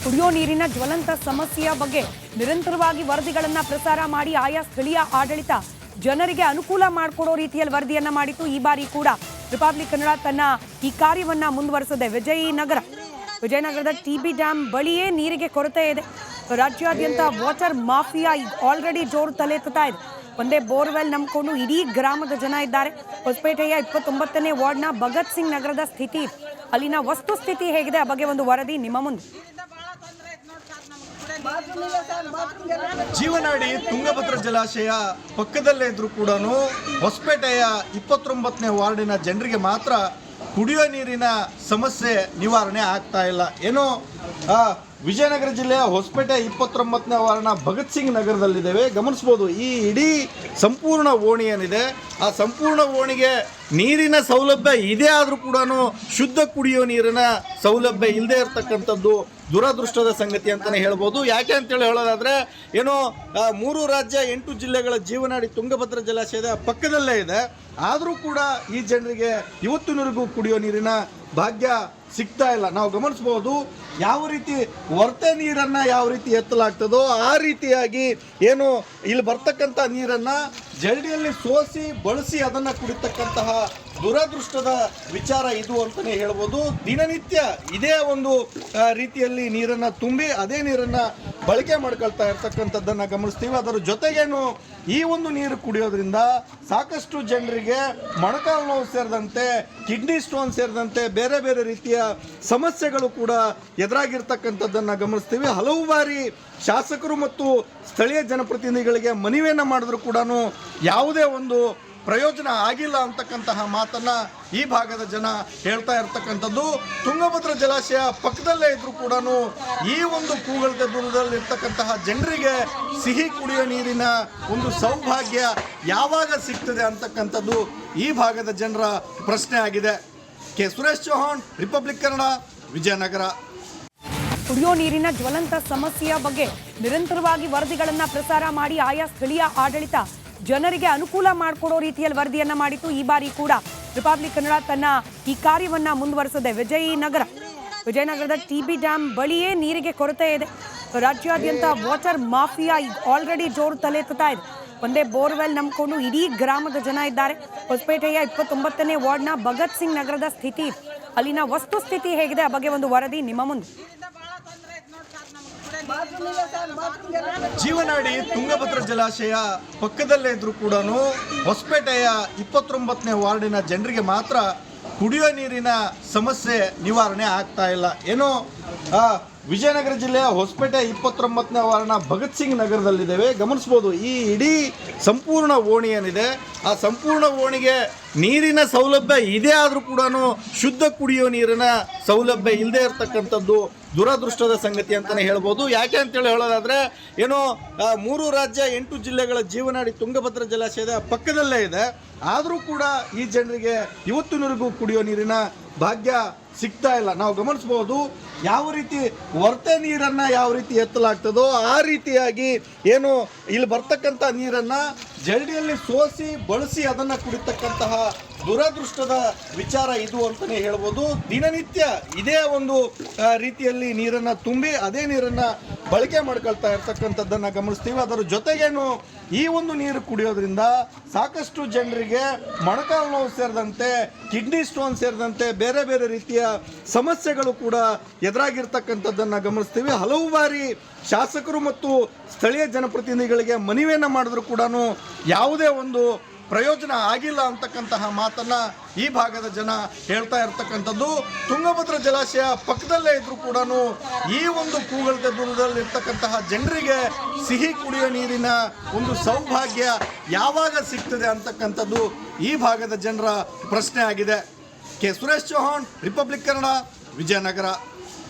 ಕುಡಿಯೋ ನೀರಿನ ಜ್ವಲಂತ ಸಮಸ್ಯೆಯ ಬಗ್ಗೆ ನಿರಂತರವಾಗಿ ವರದಿಗಳನ್ನು ಪ್ರಸಾರ ಮಾಡಿ ಆಯಾ ಸ್ಥಳೀಯ ಆಡಳಿತ ಜನರಿಗೆ ಅನುಕೂಲ ಮಾಡಿಕೊಡೋ ರೀತಿಯಲ್ಲಿ ವರದಿಯನ್ನ ಮಾಡಿತ್ತು. ಈ ಬಾರಿ ಕೂಡ ರಿಪಬ್ಲಿಕ್ ಕನ್ನಡ ತನ್ನ ಈ ಕಾರ್ಯವನ್ನ ಮುಂದುವರಿಸಿದೆ. ವಿಜಯನಗರದ ಟಿಬಿ ಡ್ಯಾಮ್ ಬಳಿಯೇ ನೀರಿಗೆ ಕೊರತೆ ಇದೆ. ರಾಜ್ಯಾದ್ಯಂತ ವಾಟರ್ ಮಾಫಿಯಾ ಆಲ್ರೆಡಿ ಜೋರು ತಲೆತ್ತುತ್ತಾ ಇದೆ. ಒಂದೇ ಬೋರ್ವೆಲ್ ನಂಬಿಕೊಂಡು ಇಡೀ ಗ್ರಾಮದ ಜನ ಇದ್ದಾರೆ. ಹೊಸಪೇಟೆಯ 29ನೇ ವಾರ್ಡ್ನ ಭಗತ್ ಸಿಂಗ್ ನಗರದ ಸ್ಥಿತಿ, ಅಲ್ಲಿನ ವಸ್ತುಸ್ಥಿತಿ ಹೇಗಿದೆ ಆ ಬಗ್ಗೆ ಒಂದು ವರದಿ ನಿಮ್ಮ ಮುಂದೆ. ಜೀವನಾಡಿ ತುಂಗಭದ್ರಾ ಜಲಾಶಯ ಪಕ್ಕದಲ್ಲೇ ಇದ್ರೂ ಕೂಡ ಹೊಸಪೇಟೆಯ 29ನೇ ವಾರ್ಡಿನ ಜನರಿಗೆ ಮಾತ್ರ ಕುಡಿಯುವ ನೀರಿನ ಸಮಸ್ಯೆ ನಿವಾರಣೆ ಆಗ್ತಾ ಇಲ್ಲ. ಏನೋ ವಿಜಯನಗರ ಜಿಲ್ಲೆಯ ಹೊಸಪೇಟೆ 29ನೇ ವಾರ್ಡ್ನ ಭಗತ್ ಸಿಂಗ್ ನಗರದಲ್ಲಿದ್ದೇವೆ. ಗಮನಿಸ್ಬೋದು, ಈ ಇಡೀ ಸಂಪೂರ್ಣ ಓಣಿ ಏನಿದೆ ಆ ಸಂಪೂರ್ಣ ಓಣಿಗೆ ನೀರಿನ ಸೌಲಭ್ಯ ಇದೆ, ಆದರೂ ಕೂಡ ಶುದ್ಧ ಕುಡಿಯೋ ನೀರಿನ ಸೌಲಭ್ಯ ಇಲ್ಲದೆ ಇರತಕ್ಕಂಥದ್ದು ದುರದೃಷ್ಟದ ಸಂಗತಿ ಅಂತಲೇ ಹೇಳ್ಬೋದು. ಯಾಕೆ ಅಂತೇಳಿ ಹೇಳೋದಾದರೆ, ಏನೋ 3 ರಾಜ್ಯ 8 ಜಿಲ್ಲೆಗಳ ಜೀವನಾಡಿ ತುಂಗಭದ್ರಾ ಜಲಾಶಯದ ಪಕ್ಕದಲ್ಲೇ ಇದೆ. ಆದರೂ ಕೂಡ ಈ ಜನರಿಗೆ ಇವತ್ತಿನವರೆಗೂ ಕುಡಿಯೋ ನೀರಿನ ಭಾಗ್ಯ ಸಿಗ್ತಾ ಇಲ್ಲ. ನಾವು ಗಮನಿಸ್ಬೋದು, ಯಾವ ರೀತಿ ವರ್ತೆ ನೀರನ್ನು ಯಾವ ರೀತಿ ಎತ್ತಲಾಗ್ತದೋ ಆ ರೀತಿಯಾಗಿ ಏನು ಇಲ್ಲಿ ಬರ್ತಕ್ಕಂಥ ನೀರನ್ನು ಜರಡಿಯಲ್ಲಿ ಸೋಸಿ ಬಳಸಿ ಅದನ್ನು ಕುಡಿತಕ್ಕಂತಹ ದುರದೃಷ್ಟದ ವಿಚಾರ ಇದು ಅಂತಲೇ ಹೇಳ್ಬೋದು. ದಿನನಿತ್ಯ ಇದೇ ಒಂದು ರೀತಿಯಲ್ಲಿ ನೀರನ್ನು ತುಂಬಿ ಅದೇ ನೀರನ್ನು ಬಳಕೆ ಮಾಡ್ಕೊಳ್ತಾ ಇರ್ತಕ್ಕಂಥದ್ದನ್ನು ಗಮನಿಸ್ತೀವಿ. ಅದರ ಜೊತೆಗೇನು ಈ ಒಂದು ನೀರು ಕುಡಿಯೋದ್ರಿಂದ ಸಾಕಷ್ಟು ಜನರಿಗೆ ಮೊಣಕಾಲು ನೋವು ಸೇರಿದಂತೆ ಕಿಡ್ನಿ ಸ್ಟೋನ್ ಸೇರಿದಂತೆ ಬೇರೆ ಬೇರೆ ರೀತಿಯ ಸಮಸ್ಯೆಗಳು ಕೂಡ ಎದುರಾಗಿರ್ತಕ್ಕಂಥದ್ದನ್ನು ಗಮನಿಸ್ತೀವಿ. ಹಲವು ಬಾರಿ ಶಾಸಕರು ಮತ್ತು ಸ್ಥಳೀಯ ಜನಪ್ರತಿನಿಧಿಗಳಿಗೆ ಮನವಿಯನ್ನು ಮಾಡಿದ್ರು ಕೂಡ ಯಾವುದೇ ಒಂದು ಪ್ರಯೋಜನ ಆಗಿಲ್ಲ ಅಂತಕ್ಕಂತಹ ಮಾತನ್ನು ಈ ಭಾಗದ ಜನ ಹೇಳ್ತಾ ಇರ್ತಕ್ಕಂಥದ್ದು. ತುಂಗಭದ್ರಾ ಜಲಾಶಯ ಪಕ್ಕದಲ್ಲೇ ಇದ್ರೂ ಕೂಡ ಈ ಒಂದು ಕೂಗಳತೆ ದೂರದಲ್ಲಿರ್ತಕ್ಕಂತಹ ಜನರಿಗೆ ಸಿಹಿ ಕುಡಿಯೋ ನೀರಿನ ಒಂದು ಸೌಭಾಗ್ಯ ಯಾವಾಗ ಸಿಗ್ತದೆ ಅಂತಕ್ಕಂಥದ್ದು ಈ ಭಾಗದ ಜನರ ಪ್ರಶ್ನೆ ಆಗಿದೆ. K Suresh Chauhan, Republic Kannada, Vijayanagara. ಕುಡಿಯೋ ನೀರಿನ ಜ್ವಲಂತ ಸಮಸ್ಯೆಯ ಬಗ್ಗೆ ನಿರಂತರವಾಗಿ ವರದಿಗಳನ್ನು ಪ್ರಸಾರ ಮಾಡಿ ಆಯಾ ಸ್ಥಳೀಯ ಆಡಳಿತ ಜನರಿಗೆ ಅನುಕೂಲ ಮಾಡಿಕೊಡೋ ರೀತಿಯಲ್ಲಿ ವರದಿಯನ್ನ ಮಾಡಿತ್ತು. ಈ ಬಾರಿ ಕೂಡ ರಿಪಬ್ಲಿಕ್ ಕನ್ನಡ ತನ್ನ ಈ ಕಾರ್ಯವನ್ನ ಮುಂದುವರಿಸಿದೆ. ವಿಜಯನಗರದ ಟಿಬಿ ಡ್ಯಾಮ್ ಬಳಿಯೇ ನೀರಿಗೆ ಕೊರತೆ ಇದೆ. ರಾಜ್ಯಾದ್ಯಂತ ವಾಟರ್ ಮಾಫಿಯಾ ಆಲ್ರೆಡಿ ಜೋರು ತಲೆತ್ತುತ್ತಾ ಇದೆ. ಒಂದೇ ಬೋರ್ವೆಲ್ ನಂಬಿಕೊಂಡು ಇಡೀ ಗ್ರಾಮದ ಜನ ಇದ್ದಾರೆ. ಹೊಸಪೇಟೆಯ 29ನೇ ವಾರ್ಡ್ನ ಭಗತ್ ಸಿಂಗ್ ನಗರದ ಸ್ಥಿತಿ, ಅಲ್ಲಿನ ವಸ್ತುಸ್ಥಿತಿ ಹೇಗಿದೆ ಆ ಬಗ್ಗೆ ಒಂದು ವರದಿ ನಿಮ್ಮ ಮುಂದೆ. ಜೀವನಾಡಿ ತುಂಗಭದ್ರಾ ಜಲಾಶಯ ಪಕ್ಕದಲ್ಲೇ ಇದ್ರೂ ಕೂಡ ಹೊಸಪೇಟೆಯ 29ನೇ ವಾರ್ಡಿನ ಜನರಿಗೆ ಮಾತ್ರ ಕುಡಿಯೋ ನೀರಿನ ಸಮಸ್ಯೆ ನಿವಾರಣೆ ಆಗ್ತಾ ಇಲ್ಲ. ಏನೋ ವಿಜಯನಗರ ಜಿಲ್ಲೆಯ ಹೊಸಪೇಟೆ 29ನೇ ವಾರ್ಡ್ನ ಭಗತ್ ಸಿಂಗ್ ನಗರದಲ್ಲಿದ್ದೇವೆ. ಗಮನಿಸ್ಬೋದು, ಈ ಇಡೀ ಸಂಪೂರ್ಣ ಓಣಿ ಏನಿದೆ ಆ ಸಂಪೂರ್ಣ ಓಣಿಗೆ ನೀರಿನ ಸೌಲಭ್ಯ ಇದೆ, ಆದರೂ ಕೂಡ ಶುದ್ಧ ಕುಡಿಯೋ ನೀರಿನ ಸೌಲಭ್ಯ ಇಲ್ಲದೆ ಇರತಕ್ಕಂಥದ್ದು ದುರದೃಷ್ಟದ ಸಂಗತಿ ಅಂತಲೇ ಹೇಳ್ಬೋದು. ಯಾಕೆ ಅಂತೇಳಿ ಹೇಳೋದಾದರೆ, ಏನೋ 3 ರಾಜ್ಯ 8 ಜಿಲ್ಲೆಗಳ ಜೀವನಾಡಿ ತುಂಗಭದ್ರಾ ಜಲಾಶಯದ ಪಕ್ಕದಲ್ಲೇ ಇದೆ. ಆದರೂ ಕೂಡ ಈ ಜನರಿಗೆ ಇವತ್ತಿನವರೆಗೂ ಕುಡಿಯೋ ನೀರಿನ ಭಾಗ್ಯ ಸಿಗ್ತಾ ಇಲ್ಲ. ನಾವು ಗಮನಿಸ್ಬೋದು, ಯಾವ ರೀತಿ ವರ್ತೆ ನೀರನ್ನು ಯಾವ ರೀತಿ ಎತ್ತಲಾಗ್ತದೋ ಆ ರೀತಿಯಾಗಿ ಏನು ಇಲ್ಲಿ ಬರ್ತಕ್ಕಂಥ ನೀರನ್ನು ಜರಡಿಯಲ್ಲಿ ಸೋಸಿ ಬಳಸಿ ಅದನ್ನು ಕುಡಿತಕ್ಕಂತಹ ದುರದೃಷ್ಟದ ವಿಚಾರ ಇದು ಅಂತಲೇ ಹೇಳ್ಬೋದು. ದಿನನಿತ್ಯ ಇದೇ ಒಂದು ರೀತಿಯಲ್ಲಿ ನೀರನ್ನು ತುಂಬಿ ಅದೇ ನೀರನ್ನು ಬಳಕೆ ಮಾಡ್ಕೊಳ್ತಾ ಇರ್ತಕ್ಕಂಥದ್ದನ್ನು ಗಮನಿಸ್ತೀವಿ. ಅದರ ಜೊತೆಗೇನು ಈ ಒಂದು ನೀರು ಕುಡಿಯೋದ್ರಿಂದ ಸಾಕಷ್ಟು ಜನರಿಗೆ ಮೊಣಕಾಲು ನೋವು ಸೇರಿದಂತೆ ಕಿಡ್ನಿ ಸ್ಟೋನ್ ಸೇರಿದಂತೆ ಬೇರೆ ಬೇರೆ ರೀತಿಯ ಸಮಸ್ಯೆಗಳು ಕೂಡ ಎದುರಾಗಿರ್ತಕ್ಕಂಥದ್ದನ್ನು ಗಮನಿಸ್ತೀವಿ. ಹಲವು ಬಾರಿ ಶಾಸಕರು ಮತ್ತು ಸ್ಥಳೀಯ ಜನಪ್ರತಿನಿಧಿಗಳಿಗೆ ಮನವಿಯನ್ನು ಮಾಡಿದ್ರು ಕೂಡ ಯಾವುದೇ ಒಂದು ಪ್ರಯೋಜನ ಆಗಿಲ್ಲ ಅಂತಕ್ಕಂತಹ ಮಾತನ್ನು ಈ ಭಾಗದ ಜನ ಹೇಳ್ತಾ ಇರ್ತಕ್ಕಂಥದ್ದು. ತುಂಗಭದ್ರಾ ಜಲಾಶಯ ಪಕ್ಕದಲ್ಲೇ ಇದ್ರೂ ಕೂಡ ಈ ಒಂದು ಕೂಗಳತೆ ದೂರದಲ್ಲಿರ್ತಕ್ಕಂತಹ ಜನರಿಗೆ ಸಿಹಿ ಕುಡಿಯೋ ನೀರಿನ ಒಂದು ಸೌಭಾಗ್ಯ ಯಾವಾಗ ಸಿಗ್ತದೆ ಅಂತಕ್ಕಂಥದ್ದು ಈ ಭಾಗದ ಜನರ ಪ್ರಶ್ನೆ ಆಗಿದೆ. K Suresh Chauhan, Republic Kannada, Vijayanagara.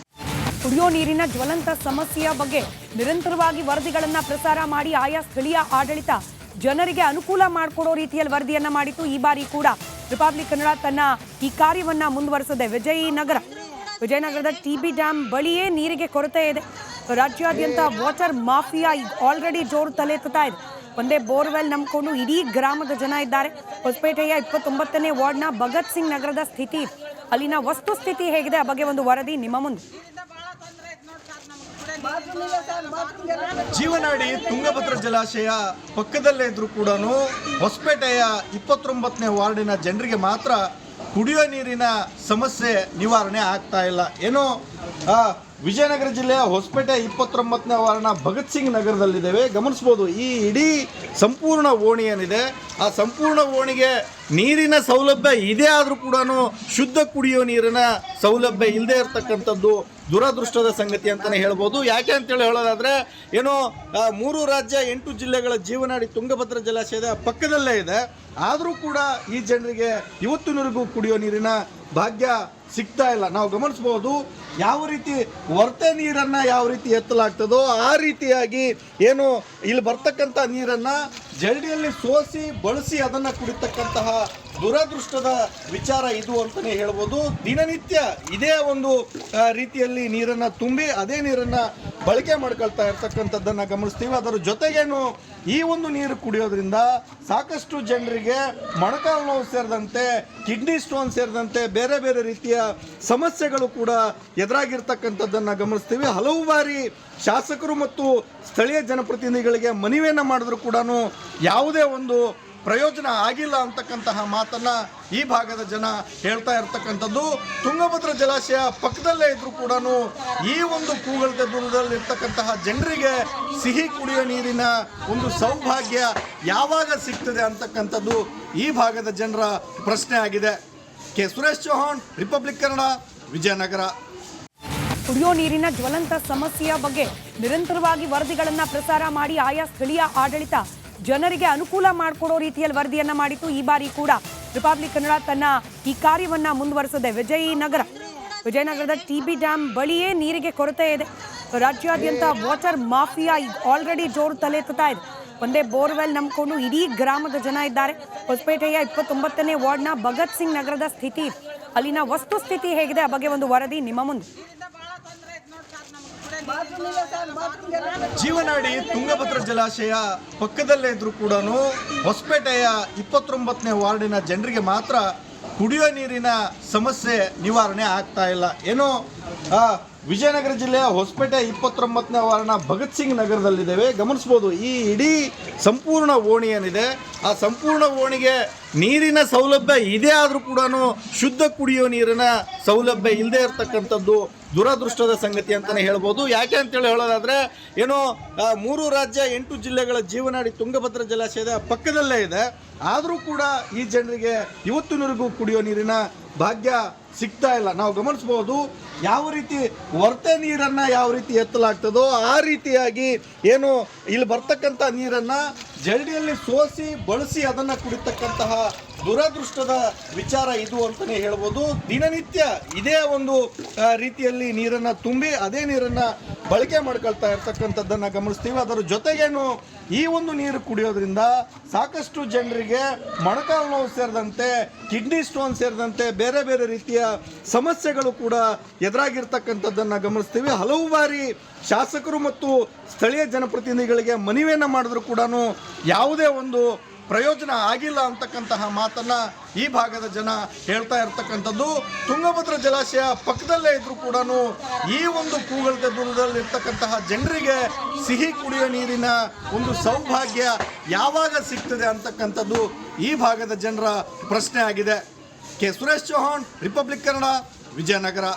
ಕುಡಿಯೋ ನೀರಿನ ಜ್ವಲಂತ ಸಮಸ್ಯೆಯ ಬಗ್ಗೆ ನಿರಂತರವಾಗಿ ವರದಿಗಳನ್ನು ಪ್ರಸಾರ ಮಾಡಿ ಆಯಾ ಸ್ಥಳೀಯ ಆಡಳಿತ ಜನರಿಗೆ ಅನುಕೂಲ ಮಾಡಿಕೊಡೋ ರೀತಿಯಲ್ಲಿ ವರದಿಯನ್ನ ಮಾಡಿತ್ತು. ಈ ಬಾರಿ ಕೂಡ ರಿಪಬ್ಲಿಕ್ ಕನ್ನಡ ತನ್ನ ಈ ಕಾರ್ಯವನ್ನ ಮುಂದುವರಿಸಿದೆ. ವಿಜಯನಗರದ ಟಿಬಿ ಡ್ಯಾಮ್ ಬಳಿಯೇ ನೀರಿಗೆ ಕೊರತೆ ಇದೆ. ರಾಜ್ಯಾದ್ಯಂತ ವಾಟರ್ ಮಾಫಿಯಾ ಆಲ್ರೆಡಿ ಜೋರು ತಲೆತ್ತುತ್ತಾ ಇದೆ. ಒಂದೇ ಬೋರ್ವೆಲ್ ನಂಬಿಕೊಂಡು ಇಡೀ ಗ್ರಾಮದ ಜನ ಇದ್ದಾರೆ. ಹೊಸಪೇಟೆಯ 29ನೇ ವಾರ್ಡ್ನ ಭಗತ್ ಸಿಂಗ್ ನಗರದ ಸ್ಥಿತಿ, ಅಲ್ಲಿನ ವಸ್ತುಸ್ಥಿತಿ ಹೇಗಿದೆ ಆ ಬಗ್ಗೆ ಒಂದು ವರದಿ ನಿಮ್ಮ ಮುಂದೆ. ಜೀವನಾಡಿ ತುಂಗಭದ್ರಾ ಜಲಾಶಯ ಪಕ್ಕದಲ್ಲೇ ಇದ್ರೂ ಕೂಡ ಹೊಸಪೇಟೆಯ 29ನೇ ವಾರ್ಡಿನ ಜನರಿಗೆ ಮಾತ್ರ ಕುಡಿಯೋ ನೀರಿನ ಸಮಸ್ಯೆ ನಿವಾರಣೆ ಆಗ್ತಾ ಇಲ್ಲ. ಏನೋ ವಿಜಯನಗರ ಜಿಲ್ಲೆಯ ಹೊಸಪೇಟೆ 29ನೇ ವಾರ್ಡ್ನ ಭಗತ್ ಸಿಂಗ್ ನಗರದಲ್ಲಿದ್ದೇವೆ. ಗಮನಿಸ್ಬೋದು, ಈ ಇಡೀ ಸಂಪೂರ್ಣ ಓಣಿ ಏನಿದೆ ಆ ಸಂಪೂರ್ಣ ಓಣಿಗೆ ನೀರಿನ ಸೌಲಭ್ಯ ಇದೆ, ಆದರೂ ಕೂಡ ಶುದ್ಧ ಕುಡಿಯೋ ನೀರಿನ ಸೌಲಭ್ಯ ಇಲ್ಲದೆ ಇರತಕ್ಕಂಥದ್ದು ದುರದೃಷ್ಟದ ಸಂಗತಿ ಅಂತಲೇ ಹೇಳ್ಬೋದು. ಯಾಕೆ ಅಂತೇಳಿ ಹೇಳೋದಾದರೆ ಏನೋ 3 ರಾಜ್ಯ 8 ಜಿಲ್ಲೆಗಳ ಜೀವನಾಡಿ ತುಂಗಭದ್ರಾ ಜಲಾಶಯದ ಪಕ್ಕದಲ್ಲೇ ಇದೆ, ಆದರೂ ಕೂಡ ಈ ಜನರಿಗೆ ಇವತ್ತಿನವರೆಗೂ ಕುಡಿಯೋ ನೀರಿನ ಭಾಗ್ಯ ಸಿಗ್ತಾ ಇಲ್ಲ. ನಾವು ಗಮನಿಸ್ಬೋದು, ಯಾವ ರೀತಿ ವರ್ತೆ ನೀರನ್ನು ಯಾವ ರೀತಿ ಎತ್ತಲಾಗ್ತದೋ ಆ ರೀತಿಯಾಗಿ ಏನು ಇಲ್ಲಿ ಬರ್ತಕ್ಕಂಥ ನೀರನ್ನು ಜರಡಿಯಲ್ಲಿ ಸೋಸಿ ಬಳಸಿ ಅದನ್ನು ಕುಡಿತಕ್ಕಂತಹ ದುರದೃಷ್ಟದ ವಿಚಾರ ಇದು ಅಂತಲೇ ಹೇಳ್ಬೋದು. ದಿನನಿತ್ಯ ಇದೇ ಒಂದು ರೀತಿಯಲ್ಲಿ ನೀರನ್ನು ತುಂಬಿ ಅದೇ ನೀರನ್ನು ಬಳಕೆ ಮಾಡ್ಕೊಳ್ತಾ ಇರ್ತಕ್ಕಂಥದ್ದನ್ನು ಗಮನಿಸ್ತೀವಿ. ಅದರ ಜೊತೆಗೇನು ಈ ಒಂದು ನೀರು ಕುಡಿಯೋದ್ರಿಂದ ಸಾಕಷ್ಟು ಜನರಿಗೆ ಮೊಣಕಾಲು ನೋವು ಸೇರಿದಂತೆ ಕಿಡ್ನಿ ಸ್ಟೋನ್ ಸೇರಿದಂತೆ ಬೇರೆ ಬೇರೆ ರೀತಿಯ ಸಮಸ್ಯೆಗಳು ಕೂಡ ಎದುರಾಗಿರ್ತಕ್ಕಂಥದ್ದನ್ನು ಗಮನಿಸ್ತೀವಿ. ಹಲವು ಬಾರಿ ಶಾಸಕರು ಮತ್ತು ಸ್ಥಳೀಯ ಜನಪ್ರತಿನಿಧಿಗಳಿಗೆ ಮನವಿಯನ್ನು ಮಾಡಿದ್ರು ಕೂಡ ಯಾವುದೇ ಒಂದು ಪ್ರಯೋಜನ ಆಗಿಲ್ಲ ಅಂತಕ್ಕಂತಹ ಮಾತನ್ನ ಈ ಭಾಗದ ಜನ ಹೇಳ್ತಾ ಇರ್ತಕ್ಕಂಥದ್ದು. ತುಂಗಭದ್ರಾ ಜಲಾಶಯ ಪಕ್ಕದಲ್ಲೇ ಇದ್ರೂ ಕೂಡ ಈ ಒಂದು ಕೂಗಳತೆ ದೂರದಲ್ಲಿ ಇರ್ತಕ್ಕಂತಹ ಜನರಿಗೆ ಸಿಹಿ ಕುಡಿಯೋ ನೀರಿನ ಒಂದು ಸೌಭಾಗ್ಯ ಯಾವಾಗ ಸಿಗ್ತದೆ ಅಂತಕ್ಕಂಥದ್ದು ಈ ಭಾಗದ ಜನರ ಪ್ರಶ್ನೆ ಆಗಿದೆ. K Suresh Chauhan, Republic Kannada, Vijayanagara. ಕುಡಿಯೋ ನೀರಿನ ಜ್ವಲಂತ ಸಮಸ್ಯೆಯ ಬಗ್ಗೆ ನಿರಂತರವಾಗಿ ವರದಿಗಳನ್ನ ಪ್ರಸಾರ ಮಾಡಿ ಆಯಾ ಸ್ಥಳೀಯ ಆಡಳಿತ ಜನರಿಗೆ ಅನುಕೂಲ ಮಾಡಿಕೊಡೋ ರೀತಿಯಲ್ಲಿ ವರದಿಯನ್ನ ಮಾಡಿತ್ತು. ಈ ಬಾರಿ ಕೂಡ ರಿಪಬ್ಲಿಕ್ ಕನ್ನಡ ತನ್ನ ಈ ಕಾರ್ಯವನ್ನ ಮುಂದುವರೆಸಿದೆ. ವಿಜಯನಗರದ ಟಿಬಿ ಡ್ಯಾಮ್ ಬಳಿಯೇ ನೀರಿಗೆ ಕೊರತೆ ಇದೆ. ರಾಜ್ಯಾದ್ಯಂತ ವಾಟರ್ ಮಾಫಿಯಾ ಆಲ್ರೆಡಿ ಜೋರು ತಲೆತ್ತುತ್ತಾ ಇದೆ. ಒಂದೇ ಬೋರ್ವೆಲ್ ನಂಬಿಕೊಂಡು ಇಡೀ ಗ್ರಾಮದ ಜನ ಇದ್ದಾರೆ. ಹೊಸಪೇಟೆಯ 29ನೇ ವಾರ್ಡ್ನ ಭಗತ್ ಸಿಂಗ್ ನಗರದ ಸ್ಥಿತಿ, ಅಲ್ಲಿನ ವಸ್ತುಸ್ಥಿತಿ ಹೇಗಿದೆ ಆ ಬಗ್ಗೆ ಒಂದು ವರದಿ ನಿಮ್ಮ ಮುಂದೆ. ಜೀವನಾಡಿ ತುಂಗಭದ್ರಾ ಜಲಾಶಯ ಪಕ್ಕದಲ್ಲೇ ಇದ್ರೂ ಕೂಡ ಹೊಸಪೇಟೆಯ 29ನೇ ವಾರ್ಡಿನ ಜನರಿಗೆ ಮಾತ್ರ ಕುಡಿಯೋ ನೀರಿನ ಸಮಸ್ಯೆ ನಿವಾರಣೆ ಆಗ್ತಾ ಇಲ್ಲ. ಏನೋ ವಿಜಯನಗರ ಜಿಲ್ಲೆಯ ಹೊಸಪೇಟೆ 29ನೇ ವಾರ್ಡ್ನ ಭಗತ್ ಸಿಂಗ್ ನಗರದಲ್ಲಿದ್ದೇವೆ. ಗಮನಿಸ್ಬೋದು, ಈ ಇಡೀ ಸಂಪೂರ್ಣ ಓಣಿ ಏನಿದೆ ಆ ಸಂಪೂರ್ಣ ಓಣಿಗೆ ನೀರಿನ ಸೌಲಭ್ಯ ಇದೆ, ಆದರೂ ಕೂಡ ಶುದ್ಧ ಕುಡಿಯೋ ನೀರಿನ ಸೌಲಭ್ಯ ಇಲ್ಲದೆ ಇರತಕ್ಕಂಥದ್ದು ದುರದೃಷ್ಟದ ಸಂಗತಿ ಅಂತಲೇ ಹೇಳ್ಬೋದು. ಯಾಕೆ ಅಂತೇಳಿ ಹೇಳೋದಾದರೆ ಏನೋ 3 ರಾಜ್ಯ 8 ಜಿಲ್ಲೆಗಳ ಜೀವನಾಡಿ ತುಂಗಭದ್ರಾ ಜಲಾಶಯದ ಪಕ್ಕದಲ್ಲೇ ಇದೆ, ಆದರೂ ಕೂಡ ಈ ಜನರಿಗೆ ಇವತ್ತಿನವರೆಗೂ ಕುಡಿಯೋ ನೀರಿನ ಭಾಗ್ಯ ಸಿಗ್ತಾ ಇಲ್ಲ. ನಾವು ಗಮನಿಸ್ಬೋದು, ಯಾವ ರೀತಿ ವರ್ತೆ ನೀರನ್ನು ಯಾವ ರೀತಿ ಎತ್ತಲಾಗ್ತದೋ ಆ ರೀತಿಯಾಗಿ ಏನು ಇಲ್ಲಿ ಬರ್ತಕ್ಕಂಥ ನೀರನ್ನು ಜರಡಿಯಲ್ಲಿ ಸೋಸಿ ಬಳಸಿ ಅದನ್ನು ಕುಡಿತಕ್ಕಂತಹ ದುರದೃಷ್ಟದ ವಿಚಾರ ಇದು ಅಂತಲೇ ಹೇಳ್ಬೋದು. ದಿನನಿತ್ಯ ಇದೇ ಒಂದು ರೀತಿಯಲ್ಲಿ ನೀರನ್ನು ತುಂಬಿ ಅದೇ ನೀರನ್ನು ಬಳಕೆ ಮಾಡ್ಕೊಳ್ತಾ ಇರ್ತಕ್ಕಂಥದ್ದನ್ನು ಗಮನಿಸ್ತೀವಿ. ಅದರ ಜೊತೆಗೇನು ಈ ಒಂದು ನೀರು ಕುಡಿಯೋದ್ರಿಂದ ಸಾಕಷ್ಟು ಜನರಿಗೆ ಮೊಣಕಾಲು ನೋವು ಸೇರಿದಂತೆ ಕಿಡ್ನಿ ಸ್ಟೋನ್ ಸೇರಿದಂತೆ ಬೇರೆ ಬೇರೆ ರೀತಿಯ ಸಮಸ್ಯೆಗಳು ಕೂಡ ಎದುರಾಗಿರ್ತಕ್ಕಂಥದ್ದನ್ನು ಗಮನಿಸ್ತೀವಿ. ಹಲವು ಬಾರಿ ಶಾಸಕರು ಮತ್ತು ಸ್ಥಳೀಯ ಜನಪ್ರತಿನಿಧಿಗಳಿಗೆ ಮನವಿಯನ್ನು ಮಾಡಿದ್ರು ಕೂಡ ಯಾವುದೇ ಒಂದು ಪ್ರಯೋಜನ ಆಗಿಲ್ಲ ಅಂತಕ್ಕಂತಹ ಮಾತನ್ನ ಈ ಭಾಗದ ಜನ ಹೇಳ್ತಾ ಇರ್ತಕ್ಕಂಥದ್ದು. ತುಂಗಭದ್ರಾ ಜಲಾಶಯ ಪಕ್ಕದಲ್ಲೇ ಇದ್ರೂ ಕೂಡ ಈ ಒಂದು ಕೂಗಳತೆ ದೂರದಲ್ಲಿ ಇರ್ತಕ್ಕಂತಹ ಜನರಿಗೆ ಸಿಹಿ ಕುಡಿಯೋ ನೀರಿನ ಒಂದು ಸೌಭಾಗ್ಯ ಯಾವಾಗ ಸಿಗ್ತದೆ ಅಂತಕ್ಕಂಥದ್ದು ಈ ಭಾಗದ ಜನರ ಪ್ರಶ್ನೆ ಆಗಿದೆ. K Suresh Chauhan, Republic Kannada, Vijayanagara.